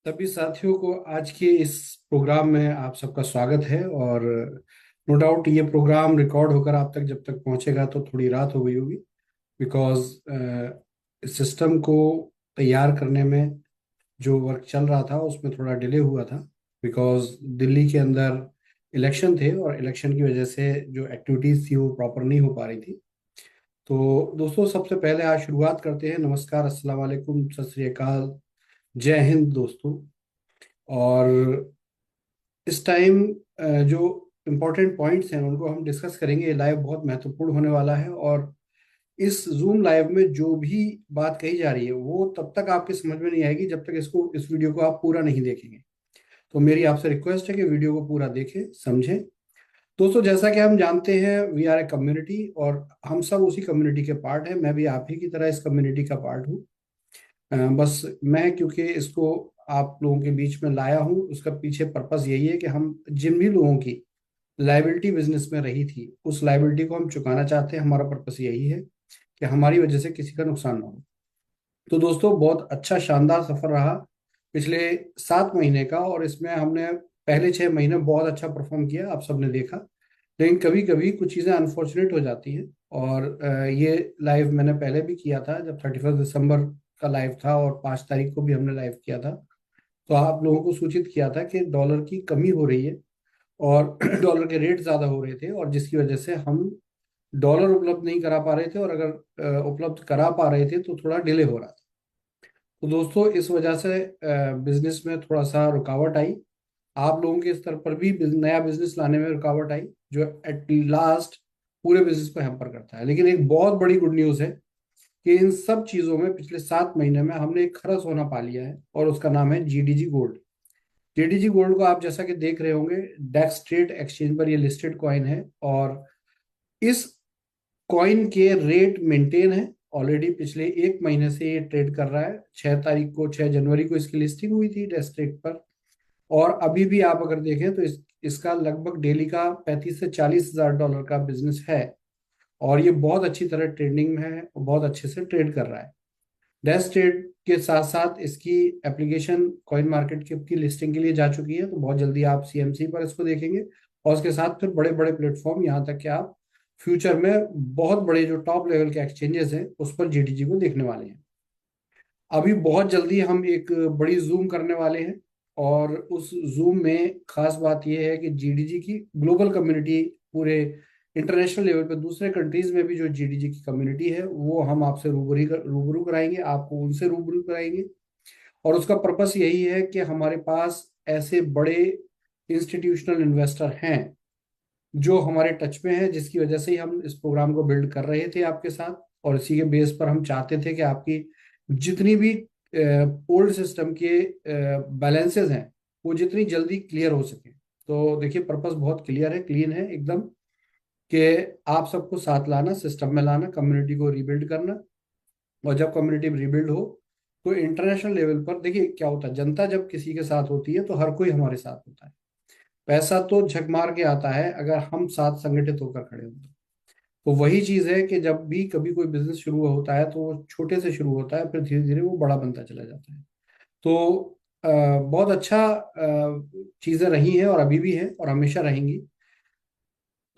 तभी साथियों को आज के इस प्रोग्राम में आप सबका स्वागत है। और नो डाउट ये प्रोग्राम रिकॉर्ड होकर आप तक जब तक पहुंचेगा तो थोड़ी रात हो गई होगी। बिकॉज सिस्टम को तैयार करने में जो वर्क चल रहा था उसमें थोड़ा डिले हुआ था। बिकॉज दिल्ली के अंदर इलेक्शन थे और इलेक्शन की वजह से जो एक्टिविटीज थी वो प्रॉपर नहीं हो पा रही थी। तो दोस्तों, सबसे पहले आज शुरुआत करते हैं। नमस्कार, अस्सलाम वालेकुम, सत श्री अकाल, जय हिंद दोस्तों। और इस टाइम जो इम्पोर्टेंट पॉइंट्स हैं उनको हम डिस्कस करेंगे। ये लाइव बहुत महत्वपूर्ण होने वाला है और इस जूम लाइव में जो भी बात कही जा रही है वो तब तक आपके समझ में नहीं आएगी जब तक इस वीडियो को आप पूरा नहीं देखेंगे। तो मेरी आपसे रिक्वेस्ट है कि वीडियो को पूरा देखें, समझें। दोस्तों, जैसा कि हम जानते हैं, वी आर ए कम्युनिटी और हम सब उसी कम्युनिटी के पार्ट हैं। मैं भी आप ही की तरह इस कम्युनिटी का पार्ट हूँ। बस मैं क्योंकि इसको आप लोगों के बीच में लाया हूँ, उसका पीछे पर्पस यही है कि हम जिन भी लोगों की लाइबिलिटी बिजनेस में रही थी उस लाइबिलिटी को हम चुकाना चाहते हैं। हमारा पर्पस यही है कि हमारी वजह से किसी का नुकसान ना हो। तो दोस्तों, बहुत अच्छा शानदार सफर रहा पिछले 7 महीने का। और इसमें हमने पहले 6 महीने बहुत अच्छा परफॉर्म किया, आप सबने देखा। लेकिन कभी कभी कुछ चीज़ें अनफॉर्चुनेट हो जाती हैं। और ये लाइव मैंने पहले भी किया था जब 31 दिसंबर का लाइव था, और 5 तारीख को भी हमने लाइव किया था। तो आप लोगों को सूचित किया था कि डॉलर की कमी हो रही है और डॉलर के रेट ज़्यादा हो रहे थे, और जिसकी वजह से हम डॉलर उपलब्ध नहीं करा पा रहे थे, और अगर उपलब्ध करा पा रहे थे तो थोड़ा डिले हो रहा था। तो दोस्तों, इस वजह से बिजनेस में थोड़ा सा रुकावट आई। आप लोगों के स्तर पर भी नया बिजनेस लाने में रुकावट आई, जो एट लास्ट पूरे बिजनेस को हैम्पर करता है। लेकिन एक बहुत बड़ी गुड न्यूज़ है कि इन सब चीज़ों में पिछले 7 महीने में हमने एक खरा सोना पा लिया है, और उसका नाम है जीडीजी गोल्ड। जीडीजी गोल्ड को आप जैसा कि देख रहे होंगे, डेक्स ट्रेड एक्सचेंज पर ये लिस्टेड कॉइन है। और इस कॉइन के रेट मेंटेन है। ऑलरेडी पिछले 1 महीने से ये ट्रेड कर रहा है। 6 तारीख को, 6 जनवरी को इसकी लिस्टिंग हुई थी डेक्स ट्रेड पर। और अभी भी आप अगर देखें तो इसका लगभग डेली का 35 से 40 हजार डॉलर का बिजनेस है। और ये बहुत अच्छी तरह ट्रेडिंग में है और बहुत अच्छे से ट्रेड कर रहा है। डेस्क ट्रेड के साथ साथ इसकी एप्लीकेशन कॉइन मार्केट की लिस्टिंग के लिए जा चुकी है। तो बहुत जल्दी आप सीएमसी पर इसको देखेंगे, और उसके साथ फिर बड़े बड़े प्लेटफॉर्म, यहाँ तक कि आप फ्यूचर में बहुत बड़े जो टॉप लेवल के एक्सचेंजेस हैं उस पर जीडीजी को देखने वाले हैं। अभी बहुत जल्दी हम एक बड़ी जूम करने वाले हैं, और उस जूम में खास बात यह है कि जीडीजी की ग्लोबल कम्युनिटी, पूरे इंटरनेशनल लेवल पे दूसरे कंट्रीज में भी जो जीडीजी की कम्युनिटी है वो हम आपसे रूबरू कराएंगे, आपको उनसे रूबरू कराएंगे। और उसका पर्पस यही है कि हमारे पास ऐसे बड़े इंस्टीट्यूशनल इन्वेस्टर हैं जो हमारे टच में है, जिसकी वजह से ही हम इस प्रोग्राम को बिल्ड कर रहे थे आपके साथ। और इसी के बेस पर हम चाहते थे कि आपकी जितनी भी ओल्ड सिस्टम के बैलेंसेस हैं वो जितनी जल्दी क्लियर हो सके। तो देखिए, पर्पस बहुत क्लियर है, क्लीन है एकदम, कि आप सबको साथ लाना, सिस्टम में लाना, कम्युनिटी को रिबिल्ड करना। और जब कम्युनिटी रिबिल्ड हो तो इंटरनेशनल लेवल पर देखिए क्या होता है। जनता जब किसी के साथ होती है तो हर कोई हमारे साथ होता है। पैसा तो झक मार के आता है अगर हम साथ संगठित होकर खड़े होते हैं। तो वही चीज है कि जब भी कभी कोई बिजनेस शुरू होता है तो वो छोटे से शुरू होता है, फिर धीरे धीरे वो बड़ा बनता चला जाता है। तो बहुत अच्छा चीजें रही हैं और अभी भी हैं और हमेशा रहेंगी।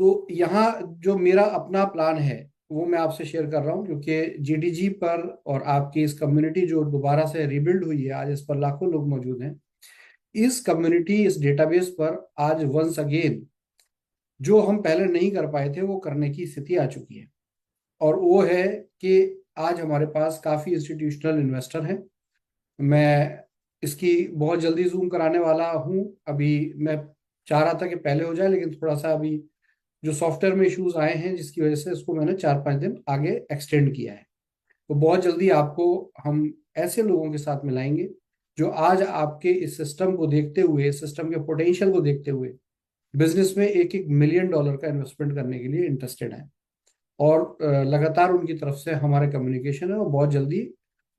तो यहाँ जो मेरा अपना प्लान है वो मैं आपसे शेयर कर रहा हूँ, क्योंकि जीडीजी पर और आपकी इस कम्युनिटी जो दोबारा से रिबिल्ड हुई है, आज इस पर लाखों लोग मौजूद हैं। इस कम्युनिटी, इस डेटाबेस पर आज वंस अगेन जो हम पहले नहीं कर पाए थे वो करने की स्थिति आ चुकी है। और वो है कि आज हमारे पास काफी इंस्टीट्यूशनल इन्वेस्टर हैं। मैं इसकी बहुत जल्दी जूम कराने वाला हूँ। अभी मैं चाह रहा था कि पहले हो जाए, लेकिन थोड़ा सा अभी जो सॉफ्टवेयर में इश्यूज आए हैं जिसकी वजह से इसको मैंने 4-5 दिन आगे एक्सटेंड किया है। तो बहुत जल्दी आपको हम ऐसे लोगों के साथ मिलाएंगे जो आज आपके इस सिस्टम को देखते हुए, इस सिस्टम के पोटेंशियल को देखते हुए बिजनेस में एक एक मिलियन डॉलर का इन्वेस्टमेंट करने के लिए इंटरेस्टेड है। और लगातार उनकी तरफ से हमारे कम्युनिकेशन है, और बहुत जल्दी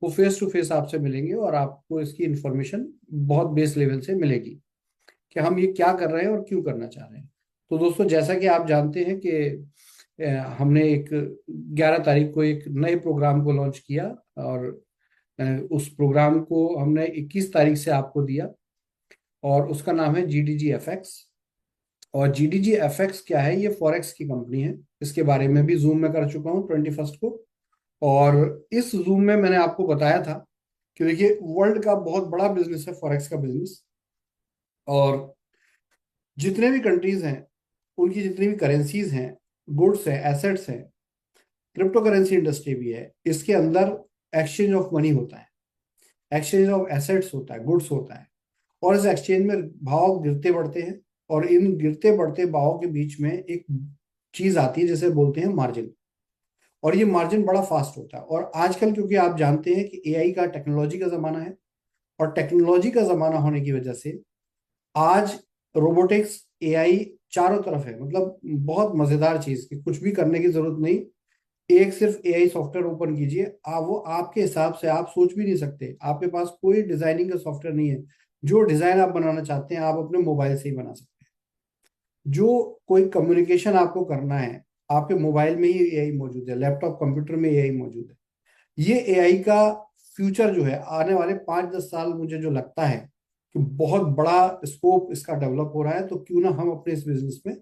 वो फेस टू फेस आपसे मिलेंगे और आपको इसकी इंफॉर्मेशन बहुत बेस लेवल से मिलेगी कि हम ये क्या कर रहे हैं और क्यों करना चाह रहे हैं। तो दोस्तों, जैसा कि आप जानते हैं कि हमने एक 11 तारीख को एक नए प्रोग्राम को लॉन्च किया, और उस प्रोग्राम को हमने 21 तारीख से आपको दिया, और उसका नाम है GDG-FX। और GDG-FX क्या है? ये फॉरेक्स की कंपनी है। इसके बारे में भी जूम में कर चुका हूँ 21 को। और इस जूम में मैंने आपको बताया था कि देखिए, वर्ल्ड का बहुत बड़ा बिजनेस है फॉरेक्स का बिजनेस। और जितने भी कंट्रीज हैं, उनकी जितनी भी करेंसीज हैं, गुड्स हैं, एसेट्स हैं, क्रिप्टो करेंसी इंडस्ट्री भी है, इसके अंदर एक्सचेंज ऑफ मनी होता है, एक्सचेंज ऑफ एसेट्स होता है, गुड्स होता है। और इस एक्सचेंज में भाव गिरते बढ़ते हैं, और इन गिरते बढ़ते भाव के बीच में एक चीज आती है जिसे बोलते हैं मार्जिन। और ये मार्जिन बड़ा फास्ट होता है। और आजकल क्योंकि आप जानते हैं कि एआई का, टेक्नोलॉजी का जमाना है, और टेक्नोलॉजी का जमाना होने की वजह से आज रोबोटिक्स, एआई चारों तरफ है। मतलब बहुत मजेदार चीज कि कुछ भी करने की जरूरत नहीं, एक सिर्फ एआई सॉफ्टवेयर ओपन कीजिए, वो आपके हिसाब से, आप सोच भी नहीं सकते, आपके पास कोई डिजाइनिंग का सॉफ्टवेयर नहीं है। जो डिजाइन आप बनाना चाहते हैं, आप अपने मोबाइल से ही बना सकते हैं। जो कोई कम्युनिकेशन आपको करना है, आपके मोबाइल में ही एआई मौजूद है, लैपटॉप कंप्यूटर में एआई मौजूद है। ये एआई का फ्यूचर जो है, आने वाले 5-10 साल, मुझे जो लगता है कि बहुत बड़ा स्कोप इसका डेवलप हो रहा है। तो क्यों ना हम अपने इस बिजनेस में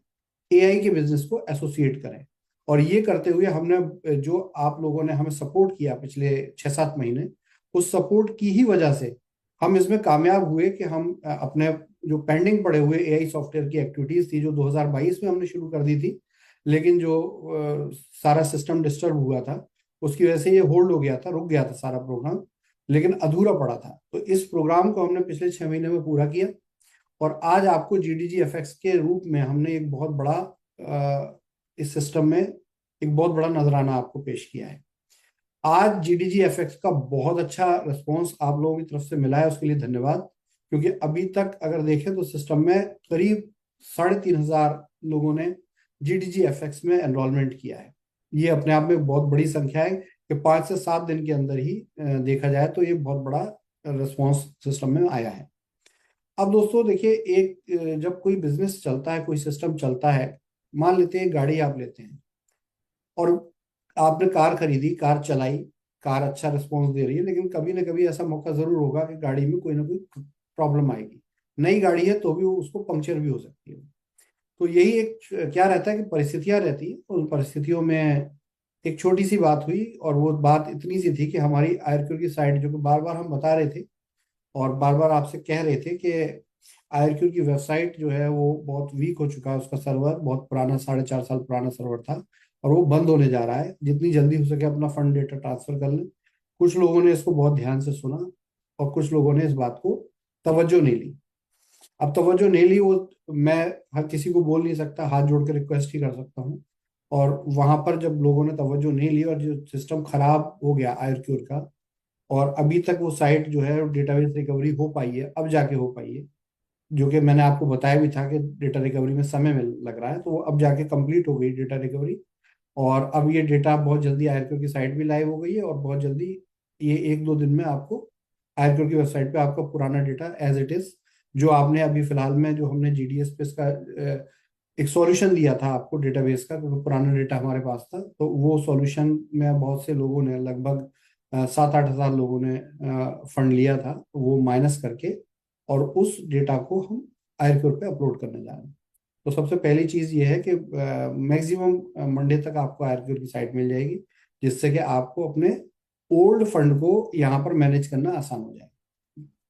एआई के बिजनेस को एसोसिएट करें। और ये करते हुए हमने, जो आप लोगों ने हमें सपोर्ट किया पिछले 6-7 महीने, उस सपोर्ट की ही वजह से हम इसमें कामयाब हुए कि हम अपने जो पेंडिंग पड़े हुए एआई सॉफ्टवेयर की एक्टिविटीज थी, जो 2022 में हमने शुरू कर दी थी, लेकिन जो सारा सिस्टम डिस्टर्ब हुआ था, उसकी वजह से ये होल्ड हो गया था, रुक गया था सारा प्रोग्राम, लेकिन अधूरा पड़ा था। तो इस प्रोग्राम को हमने पिछले 6 महीने में पूरा किया। और आज आपको GDG-FX के रूप में हमने एक बहुत बड़ा, इस सिस्टम में एक बहुत बड़ा नजराना आपको पेश किया है। आज GDG-FX का बहुत अच्छा रिस्पॉन्स आप लोगों की तरफ से मिला है, उसके लिए धन्यवाद। क्योंकि अभी तक अगर देखें तो सिस्टम में करीब 3,500 लोगों ने GDG-FX में एनरोलमेंट किया है। ये अपने आप में बहुत बड़ी संख्या है कि 5 से 7 दिन के अंदर ही देखा जाए तो ये बहुत बड़ा रिस्पॉन्स सिस्टम में आया है। अब दोस्तों देखिए, जब कोई बिजनेस चलता है, कोई सिस्टम चलता है, मान लेते हैं गाड़ी आप लेते हैं, और आपने कार खरीदी, कार चलाई, कार अच्छा रिस्पॉन्स दे रही है, लेकिन कभी ना कभी ऐसा मौका जरूर होगा कि गाड़ी में कोई ना कोई प्रॉब्लम आएगी। नई गाड़ी है तो भी उसको पंक्चर भी हो सकती है। तो यही एक क्या रहता है कि परिस्थितियां रहती है। उन परिस्थितियों में एक छोटी सी बात हुई, और वो बात इतनी सी थी कि हमारी आयरक्यू की साइट, जो कि बार बार हम बता रहे थे और बार बार आपसे कह रहे थे कि आयरक्यू की वेबसाइट जो है वो बहुत वीक हो चुका है, उसका सर्वर बहुत पुराना, 4.5 साल पुराना सर्वर था, और वो बंद होने जा रहा है। जितनी जल्दी हो सके अपना फंड डेटा ट्रांसफर कर लें। कुछ लोगों ने इसको बहुत ध्यान से सुना, और कुछ लोगों ने इस बात को तवज्जो नहीं ली। अब तवज्जो नहीं ली, वो मैं हर किसी को बोल नहीं सकता, हाथ जोड़ के रिक्वेस्ट ही कर सकता हूँ। और वहां पर जब लोगों ने तवज्जो नहीं ली, और जो सिस्टम खराब हो गया आयरक्यूर का, और अभी तक वो साइट जो है डेटाबेस रिकवरी हो पाई है, अब जाके हो पाई है, जो कि मैंने आपको बताया भी था कि डेटा रिकवरी में समय में लग रहा है, तो वो अब जाके कंप्लीट हो गई डेटा रिकवरी। और अब ये डेटा बहुत जल्दी आयरक्यू की साइट भी लाइव हो गई है, और बहुत जल्दी, ये 1-2 दिन में आपको आयरक्यू की वेबसाइट पे आपका पुराना डेटा एज इट इज, जो आपने अभी फिलहाल में, जो हमने जीडीएस पे इसका एक सॉल्यूशन दिया था आपको डेटाबेस का, क्योंकि पुराना डेटा हमारे पास था, तो वो सॉल्यूशन में बहुत से लोगों ने, लगभग 7-8 हज़ार लोगों ने फंड लिया था, वो माइनस करके, और उस डेटा को हम आयरक्यूर पे अपलोड करने जा रहे हैं। तो सबसे पहली चीज ये है कि मैक्सिमम मंडे तक आपको आयरक्यूर की साइट मिल जाएगी, जिससे कि आपको अपने ओल्ड फंड को यहाँ पर मैनेज करना आसान हो जाए,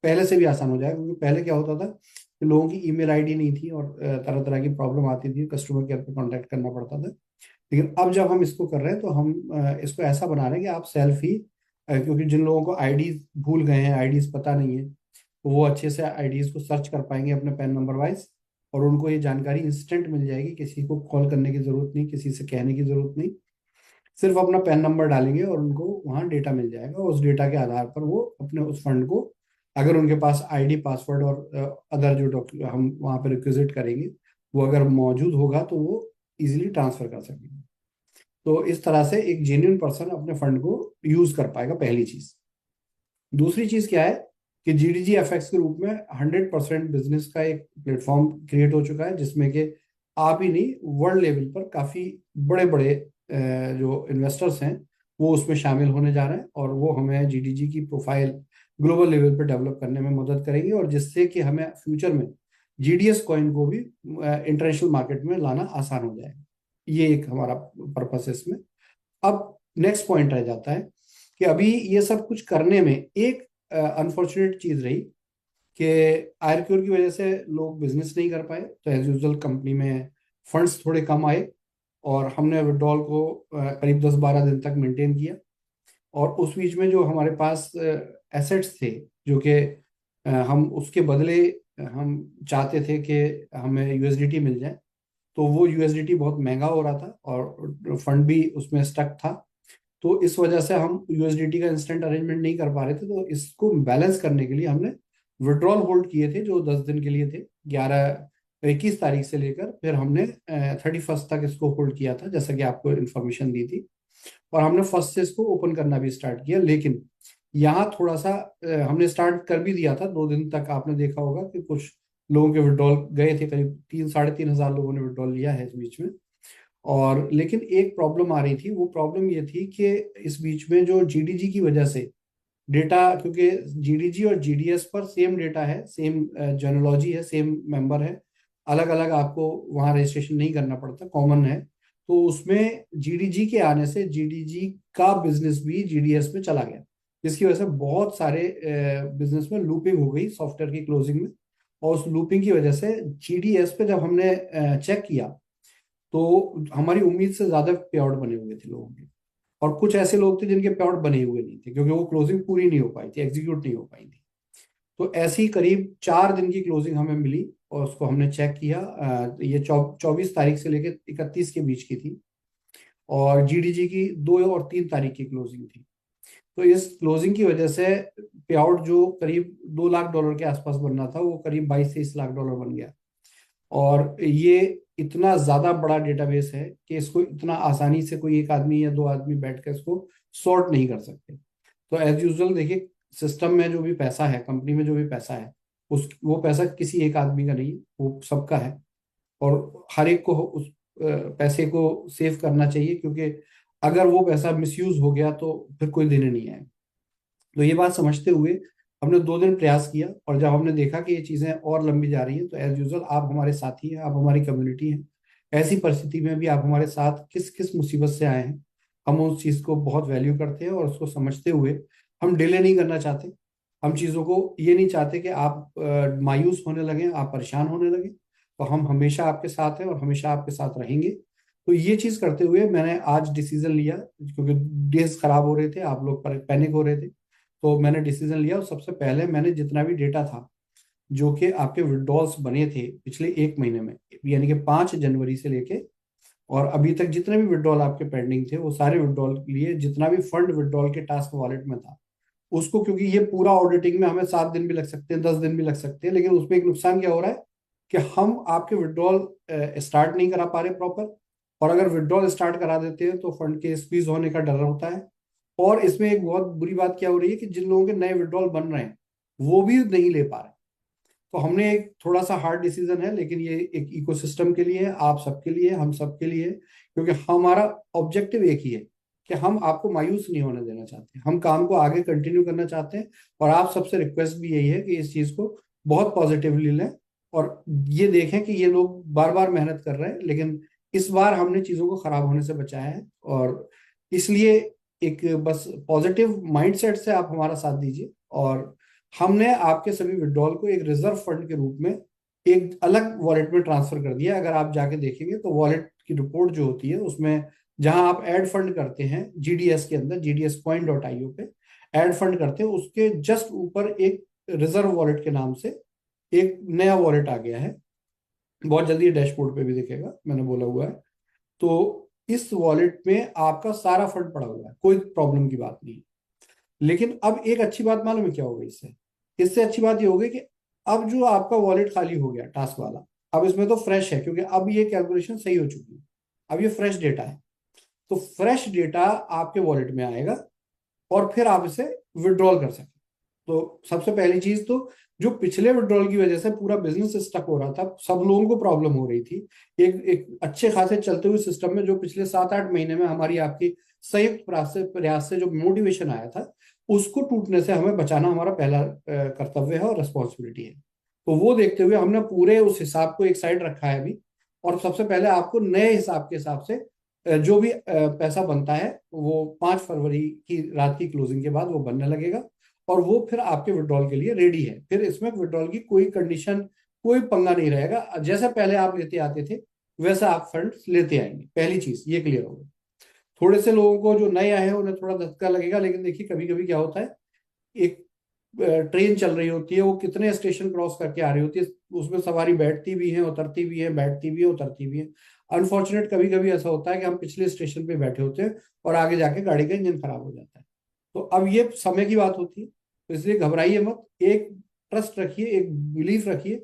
पहले से भी आसान हो जाए। क्योंकि पहले क्या होता था कि लोगों की ईमेल आईडी नहीं थी, और तरह तरह की प्रॉब्लम आती थी, कस्टमर केयर पे कांटेक्ट करना पड़ता था। लेकिन अब जब हम इसको कर रहे हैं, तो हम इसको ऐसा बना रहे हैं कि आप सेल्फ ही, क्योंकि जिन लोगों को आईडीज भूल गए हैं, आईडीज पता नहीं है, तो वो अच्छे से आईडीज को सर्च कर पाएंगे अपने पैन नंबर वाइज, और उनको ये जानकारी इंस्टेंट मिल जाएगी। किसी को कॉल करने की जरूरत नहीं, किसी से कहने की जरूरत नहीं, सिर्फ अपना पैन नंबर डालेंगे और उनको वहाँ डेटा मिल जाएगा। उस डेटा के आधार पर वो अपने उस फंड को, अगर उनके पास आईडी, पासवर्ड और अदर जो डॉक्यूमेंट हम वहाँ पर रिक्विजिट करेंगे, वो अगर मौजूद होगा, तो वो इजीली ट्रांसफर कर सकेंगे। तो इस तरह से एक जेन्युइन पर्सन अपने फंड को यूज कर पाएगा, पहली चीज। दूसरी चीज क्या है कि GDG-FX के रूप में 100% बिजनेस का एक प्लेटफॉर्म क्रिएट हो चुका है, जिसमें कि आप ही नहीं, वर्ल्ड लेवल पर काफी बड़े बड़े जो इन्वेस्टर्स हैं, वो उसमें शामिल होने जा रहे हैं, और वो हमें जीडीजी की प्रोफाइल ग्लोबल लेवल पर डेवलप करने में मदद करेंगे, और जिससे कि हमें फ्यूचर में जीडीएस कॉइन को भी इंटरनेशनल मार्केट में लाना आसान हो जाएगा। ये एक हमारा पर्पस है इसमें। अब नेक्स्ट पॉइंट रह जाता है कि अभी ये सब कुछ करने में एक अनफॉर्चुनेट चीज रही कि आयरक्योर की वजह से लोग बिजनेस नहीं कर पाए, तो एज यूजल कंपनी में फंड्स थोड़े कम आए, और हमने विड्रॉल को करीब 10-12 दिन तक मेंटेन किया। और उस बीच में जो हमारे पास एसेट्स थे, जो कि हम उसके बदले हम चाहते थे कि हमें यूएसडीटी मिल जाए, तो वो यूएसडीटी बहुत महंगा हो रहा था और फंड भी उसमें स्टक था। तो इस वजह से हम यूएसडीटी का इंस्टेंट अरेंजमेंट नहीं कर पा रहे थे। तो इसको बैलेंस करने के लिए हमने विड्रॉल होल्ड किए थे, जो 10 दिन के लिए थे, 21 तारीख से लेकर फिर हमने 31 तक इसको होल्ड किया था, जैसा कि आपको इन्फॉर्मेशन दी थी। और हमने फर्स्ट से इसको ओपन करना भी स्टार्ट किया, लेकिन यहाँ थोड़ा सा हमने स्टार्ट कर भी दिया था। 2 दिन तक आपने देखा होगा कि कुछ लोगों के विड्रॉल गए थे, करीब 3-3.5 हजार लोगों ने विड्रॉल लिया है इस बीच में। और लेकिन एक प्रॉब्लम आ रही थी, वो प्रॉब्लम ये थी कि इस बीच में जो जीडीजी की वजह से डेटा, क्योंकि जीडीजी और जीडीएस पर सेम डेटा है, सेम जेनोलॉजी है, सेम मेंबर है, अलग अलग आपको वहाँ रजिस्ट्रेशन नहीं करना पड़ता, कॉमन है। तो उसमें जीडीजी के आने से जीडीजी का बिजनेस भी जीडीएस में चला गया, जिसकी वजह से बहुत सारे बिजनेस में लूपिंग हो गई सॉफ्टवेयर की क्लोजिंग में। और उस लूपिंग की वजह से जीडीएस पे जब हमने चेक किया, तो हमारी उम्मीद से ज्यादा पे आउट बने हुए थे लोगों के। और कुछ ऐसे लोग थे जिनके पे आउट बने हुए नहीं थे, क्योंकि वो क्लोजिंग पूरी नहीं हो पाई थी, एग्जीक्यूट नहीं हो पाई थी। तो ऐसी करीब 4 दिन की क्लोजिंग हमें मिली, और उसको हमने चेक किया। ये 24 तारीख से लेकर 31 के बीच की थी, और जीडीजी की 2 और 3 तारीख की क्लोजिंग थी। तो इस क्लोजिंग की वजह से पे आउट जो करीब $2 लाख के आसपास बनना था, वो करीब $22-23 लाख बन गया। और ये इतना ज्यादा बड़ा डेटाबेस है कि इसको इतना आसानी से कोई एक आदमी या दो आदमी बैठ कर इसको सॉर्ट नहीं कर सकते। तो एज यूजल देखिए, सिस्टम में जो भी पैसा है, कंपनी में जो भी पैसा है, उस वो पैसा किसी एक आदमी का नहीं, वो सबका है। और हर एक को उस पैसे को सेव करना चाहिए, क्योंकि अगर वो पैसा मिसयूज हो गया तो फिर कोई देने नहीं आएगा। तो ये बात समझते हुए हमने 2 दिन प्रयास किया, और जब हमने देखा कि ये चीजें और लंबी जा रही हैं, तो एज यूजल आप हमारे साथी हैं, आप हमारी कम्युनिटी हैं। ऐसी परिस्थिति में भी आप हमारे साथ किस किस मुसीबत से आए हैं, हम उस चीज को बहुत वैल्यू करते हैं, और उसको समझते हुए हम डिले नहीं करना चाहते। हम चीजों को ये नहीं चाहते कि आप मायूस होने लगे, आप परेशान होने लगे। तो हम हमेशा आपके साथ हैं और हमेशा आपके साथ रहेंगे। तो ये चीज करते हुए मैंने आज डिसीजन लिया, क्योंकि डेज खराब हो रहे थे, आप लोग पैनिक हो रहे थे। तो मैंने डिसीजन लिया, और सबसे पहले मैंने जितना भी डेटा था, जो कि आपके विड्रॉल्स बने थे पिछले 1 महीने में, यानी कि 5 जनवरी से लेके और अभी तक जितने भी विड्रॉल आपके पेंडिंग थे, वो सारे विड्रॉल के लिए जितना भी फंड विड्रॉल के टास्क वॉलेट में था, उसको, क्योंकि ये पूरा ऑडिटिंग में हमें 7 दिन भी लग सकते हैं, 10 दिन भी लग सकते हैं, लेकिन उसमें एक नुकसान क्या हो रहा है कि हम आपके विड्रॉल स्टार्ट नहीं करा पा रहे प्रॉपर। और अगर विड्रॉल स्टार्ट करा देते हैं तो फंड के स्क्वीज होने का डर होता है। और इसमें एक बहुत बुरी बात क्या हो रही है कि जिन लोगों के नए विड्रॉल बन रहे हैं, वो भी नहीं ले पा रहे। तो हमने एक थोड़ा सा हार्ड डिसीजन है, लेकिन ये एक इकोसिस्टम के लिए है, आप सबके लिए, हम सबके लिए है, क्योंकि हमारा ऑब्जेक्टिव एक ही है कि हम आपको मायूस नहीं होने देना चाहते, हम काम को आगे कंटिन्यू करना चाहते हैं। और आप सबसे रिक्वेस्ट भी यही है कि इस चीज को बहुत पॉजिटिवली लें, और ये देखें कि ये लोग बार बार मेहनत कर रहे हैं, लेकिन इस बार हमने चीजों को खराब होने से बचाया है। और इसलिए एक बस पॉजिटिव माइंडसेट से आप हमारा साथ दीजिए। और हमने आपके सभी विड्रॉल को एक रिजर्व फंड के रूप में एक अलग वॉलेट में ट्रांसफर कर दिया। अगर आप जाके देखेंगे तो वॉलेट की रिपोर्ट जो होती है, उसमें जहां आप ऐड फंड करते हैं जीडीएस के अंदर, gdscoin.io पे ऐड फंड करते हैं, उसके जस्ट ऊपर एक रिजर्व वॉलेट के नाम से एक नया वॉलेट आ गया है। बहुत जल्दी डैशबोर्ड पे भी दिखेगा, मैंने बोला हुआ है। तो इस वॉलेट में आपका सारा फंड पड़ा हुआ है, कोई प्रॉब्लम की बात नहीं। लेकिन अब एक अच्छी बात मालूम है क्या हो गई इससे? इससे अच्छी बात ये हो गई कि अब जो आपका वॉलेट खाली हो गया टास्क वाला, अब इसमें तो फ्रेश है, क्योंकि अब ये कैलकुलेशन सही हो चुकी है। अब ये फ्रेश डेटा है। तो फ्रेश डेटा आपके वॉलेट में आएगा, और फिर आप इसे विड्रॉल कर सकते। तो सबसे पहली चीज तो, जो पिछले विड्रॉल की वजह से पूरा बिजनेस स्टक हो रहा था, सब लोगों को प्रॉब्लम हो रही थी, एक एक अच्छे खासे चलते हुए सिस्टम में जो पिछले 7-8 महीने में हमारी आपकी संयुक्त प्रयास से जो मोटिवेशन आया था उसको टूटने से हमें बचाना हमारा पहला कर्तव्य है और रिस्पॉन्सिबिलिटी है। तो वो देखते हुए हमने पूरे उस हिसाब को एक साइड रखा है अभी। और सबसे पहले आपको नए हिसाब के हिसाब से जो भी पैसा बनता है वो 5 फरवरी की रात की क्लोजिंग के बाद वो बनने लगेगा, और वो फिर आपके विड्रॉल के लिए रेडी है। फिर इसमें विड्रॉल की कोई कंडीशन, कोई पंगा नहीं रहेगा। जैसे पहले आप लेते आते थे वैसा आप फंड लेते आएंगे। पहली चीज ये क्लियर होगा। थोड़े से लोगों को जो नए आए हैं उन्हें थोड़ा धक्का लगेगा, लेकिन देखिए कभी कभी क्या होता है, एक ट्रेन चल रही होती है, वो कितने स्टेशन क्रॉस करके आ रही होती है, उसमें सवारी बैठती भी है, उतरती भी है, बैठती भी है, उतरती भी है। अनफॉर्चुनेट कभी कभी ऐसा होता है कि हम पिछले स्टेशन पे बैठे होते हैं और आगे जाके गाड़ी का इंजन खराब हो जाता है। तो अब ये समय की बात होती है, तो इसलिए घबराइए मत। एक ट्रस्ट रखिए, एक बिलीफ रखिए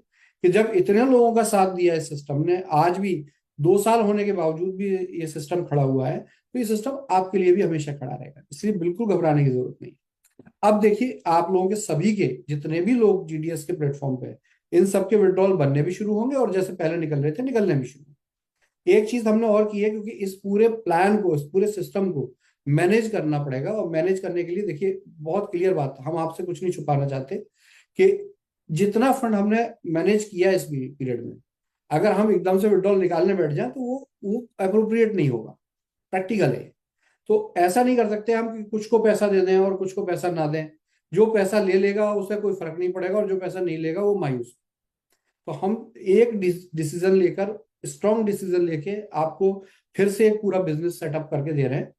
कि जब इतने लोगों का साथ दिया है सिस्टम ने, आज भी 2 साल होने के बावजूद भी ये सिस्टम खड़ा हुआ है, तो ये सिस्टम आपके लिए भी हमेशा खड़ा रहेगा। इसलिए बिल्कुल घबराने की जरूरत नहीं। अब देखिए आप लोगों के सभी के जितने भी लोग जीडीएस के प्लेटफॉर्म पे हैं, इन सबके विड्रॉल बनने भी शुरू होंगे और जैसे पहले निकल रहे थे निकलने भी शुरू होंगे। एक चीज हमने और की है, क्योंकि इस पूरे प्लान को, इस पूरे सिस्टम को मैनेज करना पड़ेगा, और मैनेज करने के लिए देखिए बहुत क्लियर बात, हम आपसे कुछ नहीं छुपाना चाहते कि जितना फंड हमने मैनेज किया इस पीरियड में, अगर हम एकदम से विड्रॉल निकालने बैठ जाए तो वो अप्रोप्रिएट नहीं होगा, प्रैक्टिकल है। तो ऐसा नहीं कर सकते हम कि कुछ को पैसा दे दें और कुछ को पैसा ना दें। जो पैसा ले लेगा उसे कोई फर्क नहीं पड़ेगा, और जो पैसा नहीं लेगा वो मायूस। तो हम एक डिसीजन लेकर, स्ट्रॉन्ग डिसीजन लेके आपको फिर से एक पूरा बिजनेस सेटअप करके दे रहे हैं।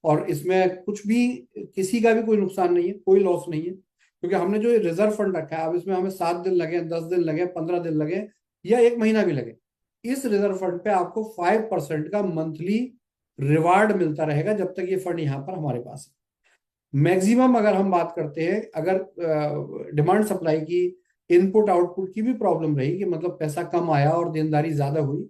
और इसमें कुछ भी, किसी का भी कोई नुकसान नहीं है, कोई लॉस नहीं है, क्योंकि हमने जो रिजर्व फंड रखा है, अब इसमें हमें 7 दिन लगे, 10 दिन लगे, 15 दिन लगे, या 1 महीना भी लगे, इस रिजर्व फंड पे आपको 5% का मंथली रिवार्ड मिलता रहेगा जब तक ये फंड यहाँ पर हमारे पास है। मैक्सिमम अगर हम बात करते हैं, अगर डिमांड सप्लाई की, इनपुट आउटपुट की भी प्रॉब्लम रही, कि मतलब पैसा कम आया और देनदारी ज्यादा हुई,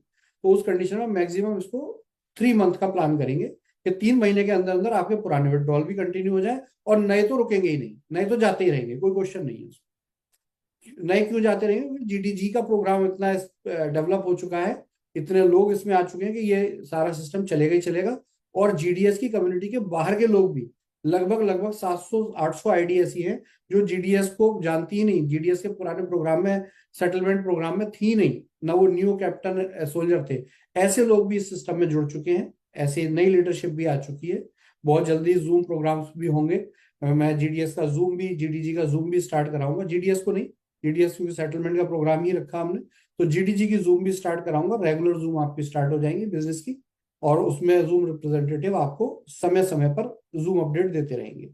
तो उस कंडीशन में मैक्सिमम इसको 3 मंथ का प्लान करेंगे कि 3 महीने के अंदर अंदर आपके पुराने विड्रॉल भी कंटिन्यू हो जाए, और नए तो रुकेंगे ही नहीं, नए तो जाते ही रहेंगे, कोई क्वेश्चन नहीं है उसमें। नए क्यों जाते रहेंगे? जीडीजी का प्रोग्राम इतना डेवलप हो चुका है, इतने लोग इसमें आ चुके हैं कि ये सारा सिस्टम चलेगा ही चलेगा। और जीडीएस की कम्युनिटी के बाहर के लोग भी, लगभग लगभग 700-800 आईडी ऐसी हैं जो जीडीएस को जानती ही नहीं, जीडीएस के पुराने प्रोग्राम में, सेटलमेंट प्रोग्राम में थी नहीं ना, वो न्यू कैप्टन सोल्जर थे। ऐसे लोग भी इस सिस्टम में जुड़ चुके हैं, ऐसे नई लीडरशिप भी आ चुकी है। बहुत जल्दी जूम प्रोग्राम्स भी होंगे। मैं जीडीएस का जूम भी, जीडीजी का जूम भी स्टार्ट कराऊंगा, जीडीएस को नहीं, जीडीएस क्योंकि सेटलमेंट का प्रोग्राम ही रखा हमने, तो जीडीजी की जूम भी स्टार्ट कराऊंगा। रेगुलर जूम आपकी स्टार्ट हो जाएंगी बिजनेस की, और उसमें जूम रिप्रेजेंटेटिव आपको समय समय पर जूम अपडेट देते रहेंगे।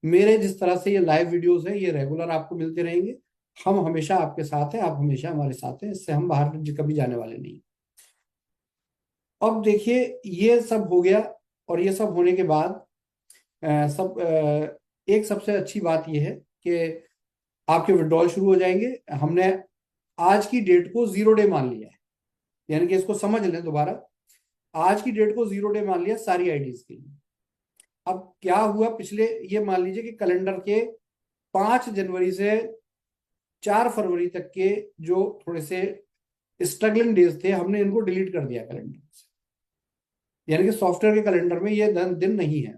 मेरे जिस तरह से ये लाइव वीडियोस हैं ये रेगुलर आपको मिलते रहेंगे। हम हमेशा आपके साथ हैं, आप हमेशा हमारे साथ हैं, इससे हम बाहर कभी जाने वाले नहीं। अब देखिए ये सब हो गया, और ये सब होने के बाद एक सबसे अच्छी बात यह है कि आपके विड्रॉल शुरू हो जाएंगे। हमने आज की डेट को 0 डे मान लिया है, यानी कि इसको समझ लें दोबारा, आज की डेट को 0 डे मान लिया सारी आईडीज के लिए। अब क्या हुआ पिछले, ये मान लीजिए कि कैलेंडर के 5 जनवरी से 4 फरवरी तक के जो थोड़े से स्ट्रगलिंग डेज थे, हमने इनको डिलीट कर दिया कैलेंडर से, यानी कि सॉफ्टवेयर के कैलेंडर में ये दिन नहीं है।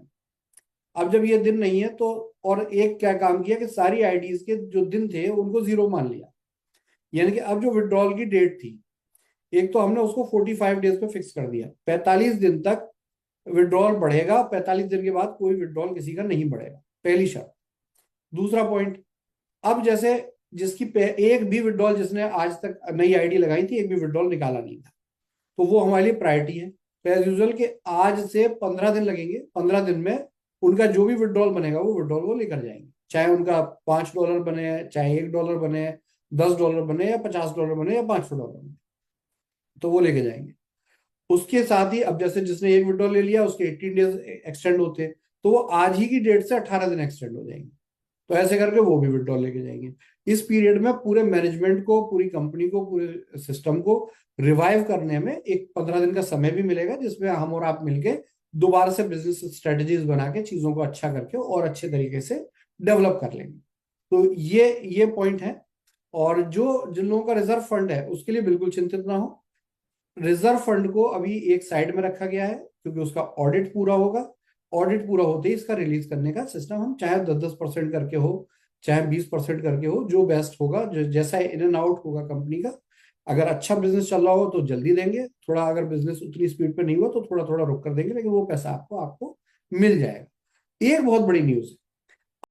अब जब ये दिन नहीं है तो, और एक क्या काम किया कि सारी आईडीज के जो दिन थे उनको 0 मान लिया, यानी कि अब जो विड्रॉल की डेट थी, एक तो हमने उसको 45 डेज पे फिक्स कर दिया, 45 दिन तक विड्रॉल बढ़ेगा, 45 दिन के बाद कोई विड्रॉल किसी का नहीं बढ़ेगा, पहली शर्त। दूसरा पॉइंट, अब जैसे जिसकी एक भी विड्रॉल, जिसने आज तक नई आईडी लगाई थी, एक भी विड्रॉल निकाला नहीं था, तो वो हमारे लिए प्रायोरिटी है। तो एज यूजल के आज से 15 दिन लगेंगे, 15 दिन में उनका जो भी विड्रॉल बनेगा वो विड्रॉल वो लेकर जाएंगे, चाहे उनका $5 बने, चाहे $1 बने, $10 बने, या $50 बने, या $500 बने, तो वो लेके जाएंगे। उसके साथ ही अब जैसे जिसने एक विड्रॉल ले लिया उसके 18 डेज एक्सटेंड होते, तो वो आज ही की डेट से 18 दिन एक्सटेंड हो जाएंगे, तो ऐसे करके वो भी विड्रॉल लेके जाएंगे। इस पीरियड में पूरे मैनेजमेंट को, पूरी कंपनी को, पूरे सिस्टम को रिवाइव करने में एक 15 दिन का समय भी मिलेगा, जिसमें हम और आप मिलके दोबारा से बिजनेस स्ट्रेटजीज बना के चीजों को अच्छा करके और अच्छे तरीके से डेवलप कर लेंगे। तो ये पॉइंट है। और जो जिन लोगों का रिजर्व फंड है उसके लिए बिल्कुल चिंतित ना हो। रिजर्व फंड को अभी एक साइड में रखा गया है, क्योंकि उसका ऑडिट पूरा होगा, ऑडिट पूरा होते ही इसका रिलीज करने का सिस्टम, हम चाहे 10-10% करके हो, चाहे 20% करके हो, जो बेस्ट होगा, जैसा इन एंड आउट होगा कंपनी का। अगर अच्छा बिजनेस चल रहा हो तो जल्दी देंगे, थोड़ा अगर बिजनेस उतनी स्पीड पे नहीं हुआ तो थोड़ा थोड़ा रुक कर देंगे, लेकिन वो पैसा आपको आपको मिल जाएगा। एक बहुत बड़ी न्यूज है,